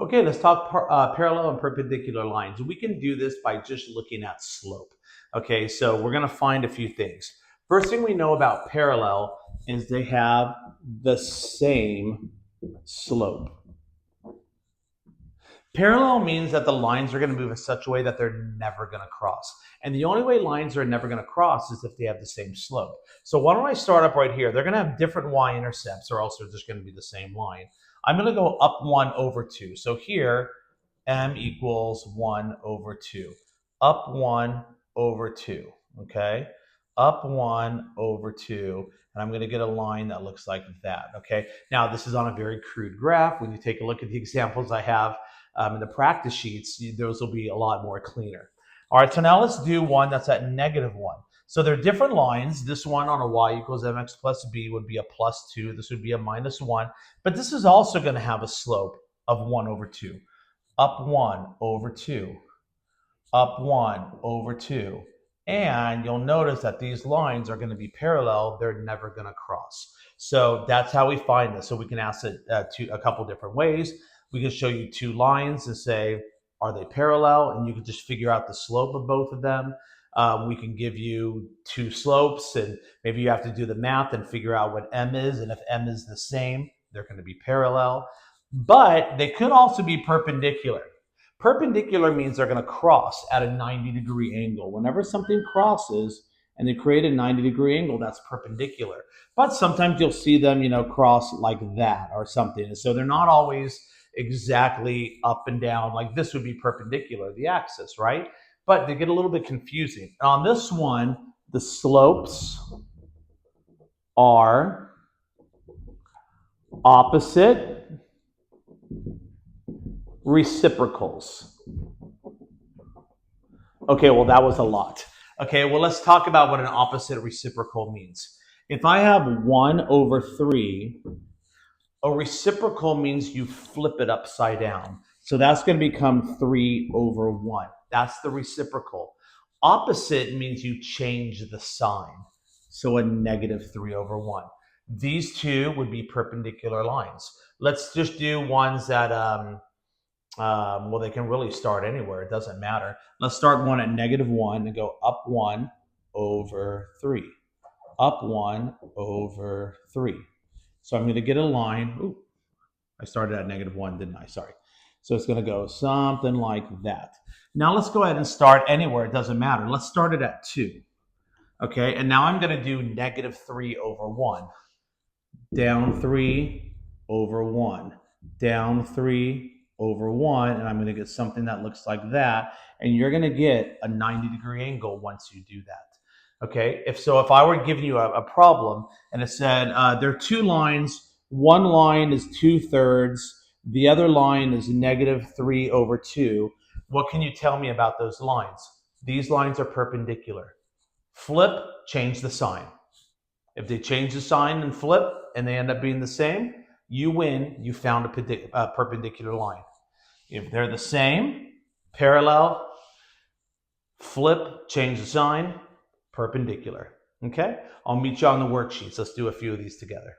Okay, let's talk parallel and perpendicular lines. We can do this by just looking at slope. Okay, so we're going to find a few things. First thing we know about parallel is they have the same slope. Parallel means that the lines are going to move in such a way that they're never going to cross. And the only way lines are never going to cross is if they have the same slope. So why don't I start up right here? They're going to have different y-intercepts, or else they're just going to be the same line. I'm going to go up 1 over 2. So here, m equals 1 over 2. Up 1 over 2, okay? Up 1 over 2, and I'm going to get a line that looks like that, okay? Now, this is on a very crude graph. When you take a look at the examples I have in the practice sheets, those will be a lot more cleaner. All right, so now let's do one that's at -1. So they're different lines. This one on a y equals mx plus b would be a +2. This would be a -1. But this is also going to have a slope of 1 over 2. Up 1 over 2. Up 1 over 2. And you'll notice that these lines are going to be parallel. They're never going to cross. So that's how we find this. So we can ask it a couple different ways. We can show you two lines and say, are they parallel? And you can just figure out the slope of both of them. We can give you two slopes, and maybe you have to do the math and figure out what m is. And if m is the same, they're going to be parallel. But they could also be perpendicular. Perpendicular means they're going to cross at a 90-degree angle. Whenever something crosses and they create a 90-degree angle, that's perpendicular. But sometimes you'll see them, cross like that or something. And so they're not always exactly up and down. Like this would be perpendicular, the axis, right? But they get a little bit confusing. On this one, the slopes are opposite reciprocals. Okay, well, that was a lot. Okay, well, let's talk about what an opposite reciprocal means. If I have 1 over 3, a reciprocal means you flip it upside down. So that's going to become 3 over 1. That's the reciprocal. Opposite means you change the sign. So a -3 over 1. These two would be perpendicular lines. Let's just do ones that, well, they can really start anywhere. It doesn't matter. Let's start one at -1 and go up 1 over 3. Up 1 over 3. So I'm going to get a line. Ooh, I started at -1, didn't I? Sorry. So it's going to go something like that. Now let's go ahead and start anywhere. It doesn't matter. Let's start it at 2. Okay, and now I'm going to do -3 over 1. Down 3 over 1. Down 3 over 1, and I'm going to get something that looks like that, and you're going to get a 90-degree angle once you do that. Okay, if I were giving you a problem and it said there are two lines, one line is 2/3, the other line is -3 over 2, what can you tell me about those lines? These lines are perpendicular. Flip, change the sign. If they change the sign and flip and they end up being the same, you win. You found a perpendicular line. If they're the same, parallel, flip, change the sign, perpendicular. Okay? I'll meet you on the worksheets. Let's do a few of these together.